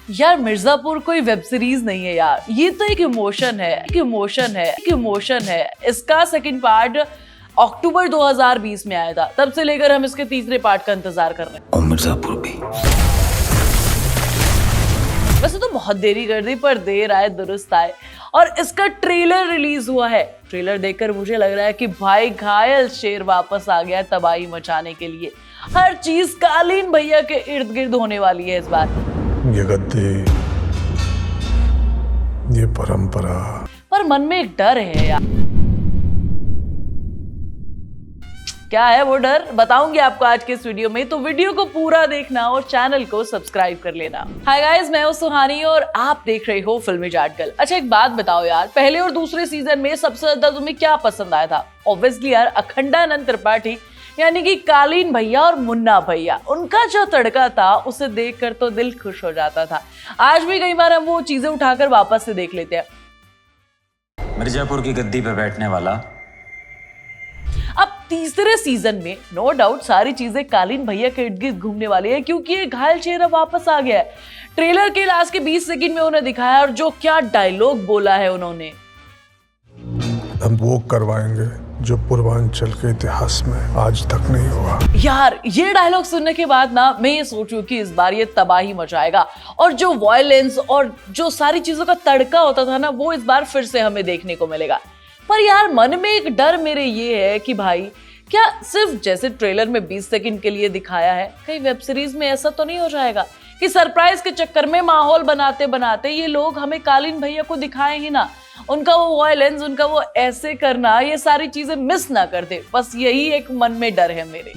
यार मिर्जापुर कोई web series नहीं है यार, ये तो एक इमोशन है। इसका सेकंड पार्ट अक्टूबर 2020 में आया था, तब से लेकर हम इसके तीसरे पार्ट का इंतजार कर रहे हैं। और मिर्जापुर भी। वैसे तो बहुत देरी कर दी, पर देर आए दुरुस्त आए, और इसका ट्रेलर रिलीज हुआ है। ट्रेलर देखकर मुझे लग रहा है कि भाई घायल शेर वापस आ गया तबाही मचाने के लिए। हर चीज कालीन भैया के इर्द गिर्द होने वाली है इस बार। ये गद्दी, ये परंपरा, पर मन में एक डर है यार। क्या है वो डर, बताऊंगी आपको आज के इस वीडियो में, तो वीडियो को पूरा देखना और चैनल को सब्सक्राइब कर लेना। हाय गाइस, मैं हूं सुहानी और आप देख रहे हो फिल्मी जाटगल। अच्छा एक बात बताओ यार, पहले और दूसरे सीजन में सबसे ज्यादा तुम्हें क्या पसंद आया था? ऑब्वियसली यार अखंडानंद त्रिपाठी यानी कि कालीन भैया और मुन्ना भैया, उनका जो तड़का था उसे देखकर तो दिल खुश हो जाता था। आज भी कई बार हम वो चीजें उठाकर वापस से देख लेते हैं। मिर्जापुर की गद्दी पे बैठने वाला। अब तीसरे सीजन में नो डाउट सारी चीजें कालीन भैया के इर्द गिर्द घूमने वाली है, क्योंकि ये घायल चेहरा वापस आ गया है। ट्रेलर के लास्ट के 20 सेकंड में उन्हें दिखाया, और जो क्या डायलॉग बोला है उन्होंने। हम वो करवाएंगे जो पूर्वांचल के इतिहास में आज तक नहीं हुआ। यार ये डायलॉग सुनने के बाद ना मैं ये सोचूं कि इस बार ये तबाही मचाएगा, और जो वायलेंस और जो सारी चीजों का तड़का होता था ना, वो इस बार फिर से हमें देखने को मिलेगा। पर यार मन में एक डर मेरे ये है कि भाई क्या सिर्फ जैसे ट्रेलर में 20 सेकंड के लिए दिखाया है, कहीं वेब सीरीज में ऐसा तो नहीं हो जाएगा कि सरप्राइज के चक्कर में माहौल बनाते बनाते ये लोग हमें कालीन भैया को दिखाएं ही ना, उनका वो वायलेंस, उनका वो ऐसे करना, ये सारी चीजें मिस ना कर दे। बस यही एक मन में डर है मेरे।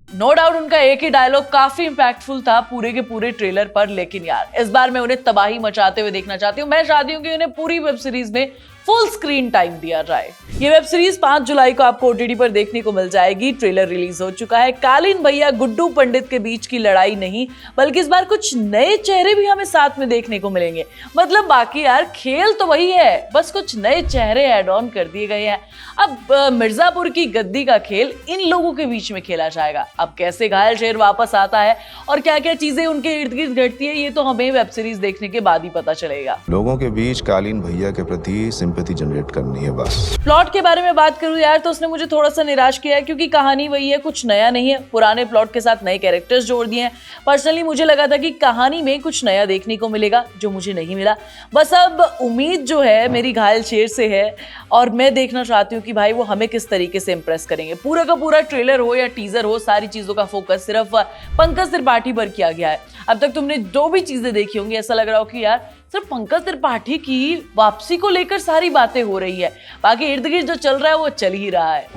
नो डाउट उनका एक ही डायलॉग काफी इंपैक्टफुल था पूरे के पूरे ट्रेलर पर, लेकिन यार इस बार मैं उन्हें तबाही मचाते हुए देखना चाहती हूँ। मैं चाहती हूँ कि उन्हें पूरी वेब सीरीज में फुल स्क्रीन टाइम दिया जाए। ये वेब सीरीज 5 जुलाई को आपको ओटीटी पर देखने को मिल जाएगी। ट्रेलर रिलीज हो चुका है। कालीन भैया गुड्डू पंडित के बीच की लड़ाई नहीं, बल्कि इस बार कुछ नए चेहरे भी हमें साथ में देखने को मिलेंगे। मतलब बाकी यार खेल तो वही है, बस कुछ नए चेहरे ऐड ऑन कर दिए गए हैं। अब मिर्जापुर की गद्दी का खेल इन लोगों के बीच में खेला जाएगा। अब कैसे घायल शेर वापस आता है और क्या क्या चीजें उनके इर्द गिर्द घटती है, ये तो हमें वेब सीरीज देखने के बाद ही पता चलेगा। लोगों के बीच कालीन भैया के प्रति सिंपैथी जनरेट करनी है बस। प्लॉट के बारे में बात करूं यार, तो उसने मुझे थोड़ा सा निराश किया है, क्योंकि कहानी वही है, कुछ नया नहीं है। पुराने प्लॉट के साथ नए कैरेक्टर्स जोड़ दिए हैं। पर्सनली मुझे लगा था कि कहानी में कुछ नया देखने को मिलेगा, जो मुझे नहीं मिला। बस अब उम्मीद जो है मेरी घायल शेर से है, और मैं देखना चाहती हूँ कि भाई वो हमें किस तरीके से इंप्रेस करेंगे। पूरा का पूरा ट्रेलर हो या टीजर हो, सारी चीजों का फोकस सिर्फ पंकज त्रिपाठी पर किया गया है। अब तक तुमने जो भी चीजें देखी होंगी, ऐसा लग रहा हो कि यार सिर्फ पंकज त्रिपाठी की वापसी को लेकर सारी बातें हो रही है, बाकी इर्द गिर्द जो चल रहा है वो चल ही रहा है।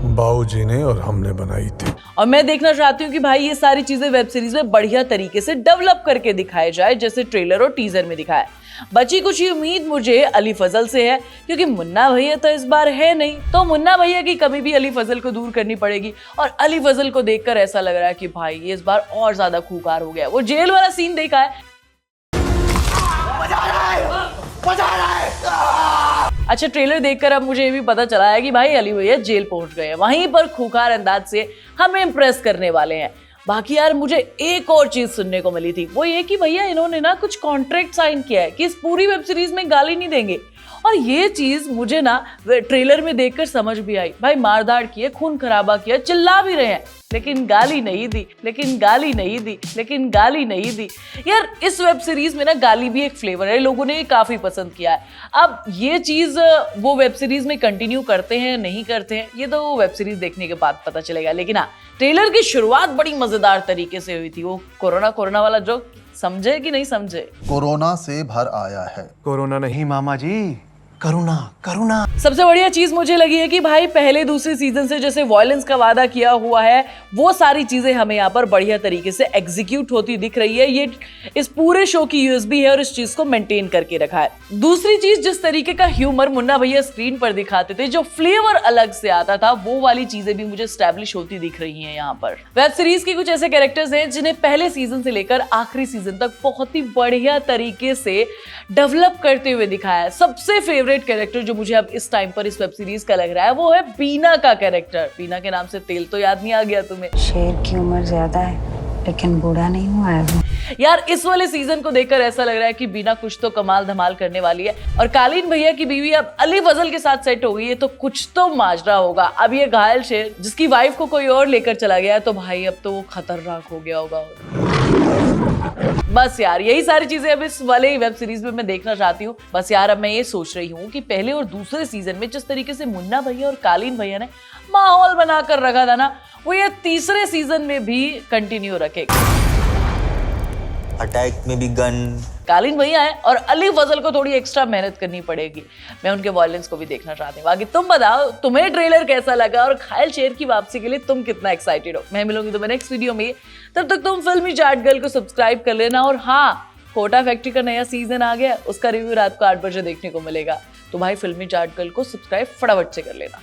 बाबूजी ने और हमने बनाई थी, और मैं देखना चाहती हूँ कि भाई ये सारी चीजें वेब सीरीज में बढ़िया तरीके से डेवलप करके दिखाए जाए, जैसे ट्रेलर और टीजर में दिखाया। बची कुछ ही उम्मीद मुझे अली फजल से है, क्योंकि मुन्ना भैया तो इस बार है नहीं, तो मुन्ना भैया की कमी भी अली फजल को दूर करनी पड़ेगी। और अली फजल को देखकर ऐसा लग रहा है कि भाई ये इस बार और ज्यादा खूंखार हो गया। वो जेल वाला सीन देखा है? अच्छा ट्रेलर देखकर अब मुझे ये भी पता चला है कि भाई अली भैया जेल पहुंच गए हैं, वहीं पर खूंखार अंदाज से हमें इंप्रेस करने वाले हैं। बाकी यार मुझे एक और चीज सुनने को मिली थी, वो ये कि भैया इन्होंने ना कुछ कॉन्ट्रैक्ट साइन किया है कि इस पूरी वेब सीरीज में गाली नहीं देंगे। और ये चीज मुझे ना ट्रेलर में देखकर समझ भी आई। भाई मारधाड़ किए, खून खराबा किया, चिल्ला भी रहे हैं, लेकिन गाली नहीं दी। यार इस वेब सीरीज में ना गाली भी एक फ्लेवर है, लोगों ने काफी पसंद किया है। अब ये चीज वो वेब सीरीज में कंटिन्यू करते हैं नहीं करते हैं, ये तो वेब सीरीज देखने के बाद पता चलेगा। लेकिन हाँ, ट्रेलर की शुरुआत बड़ी मजेदार तरीके से हुई थी। वो कोरोना वाला जोक समझे कि नहीं समझे? कोरोना से भर आया है। कोरोना नहीं मामा जी, करुणा। सबसे बढ़िया चीज मुझे लगी है कि भाई पहले दूसरे सीजन से जैसे वायलेंस का वादा किया हुआ है, वो सारी चीजें हमें यहाँ पर बढ़िया तरीके से एग्जीक्यूट होती दिख रही है। ये इस पूरे शो की यूएसपी है और इस चीज को मेंटेन करके रखा है। दूसरी चीज, जिस तरीके का ह्यूमर मुन्ना भैया स्क्रीन पर दिखाते थे, जो फ्लेवर अलग से आता था, वो वाली चीजें भी मुझे स्टैब्लिश होती दिख रही है यहाँ पर। वेब सीरीज के कुछ ऐसे कैरेक्टर्स हैं जिन्हें पहले सीजन से लेकर आखिरी सीजन तक बहुत ही बढ़िया तरीके से डेवलप करते हुए दिखाया है। सबसे फेवरेट फेवरेट कैरेक्टर जो मुझे अब इस टाइम पर इस वेब सीरीज का लग रहा है वो है बीना का कैरेक्टर। बीना के नाम से तेल तो याद नहीं आ गया तुम्हें? शेर की उम्र ज्यादा है लेकिन बूढ़ा नहीं हुआ है वो। यार इस वाले सीजन को देखकर ऐसा लग रहा है कि बीना कुछ तो कमाल धमाल करने वाली है और कालीन भैया की बीवी अब अली फजल के साथ सेट हो गई है तो कुछ तो माजरा होगा। अब ये घायल शेर जिसकी वाइफ को कोई और लेकर चला गया है तो भाई अब तो वो खतरनाक हो गया होगा। बस यार यही सारी चीजें अब इस वाले वेब सीरीज में मैं देखना चाहती हूँ। बस यार अब मैं ये सोच रही हूँ कि पहले और दूसरे सीजन में जिस तरीके से मुन्ना भैया और कालीन भैया ने माहौल बनाकर रखा था ना वो ये तीसरे सीजन में भी कंटिन्यू रखेगा। अटैक में भी गन। कालीन भैया है और अली फजल को थोड़ी एक्स्ट्रा मेहनत करनी पड़ेगी। मैं उनके वॉयलेंस को भी देखना चाहती हूँ। बाकी तुम बताओ तुम्हें ट्रेलर कैसा लगा और घायल शेर की वापसी के लिए तुम कितना एक्साइटेड हो। मैं मिलूंगी तुम्हें नेक्स्ट वीडियो में। तब तक तुम फिल्मी चैट गर्ल को सब्सक्राइब कर लेना और हाँ कोटा फैक्ट्री का नया सीजन आ गया उसका रिव्यू रात को 8 बजे देखने को मिलेगा। तो भाई फिल्मी चैट गर्ल को सब्सक्राइब फटाफट से कर लेना।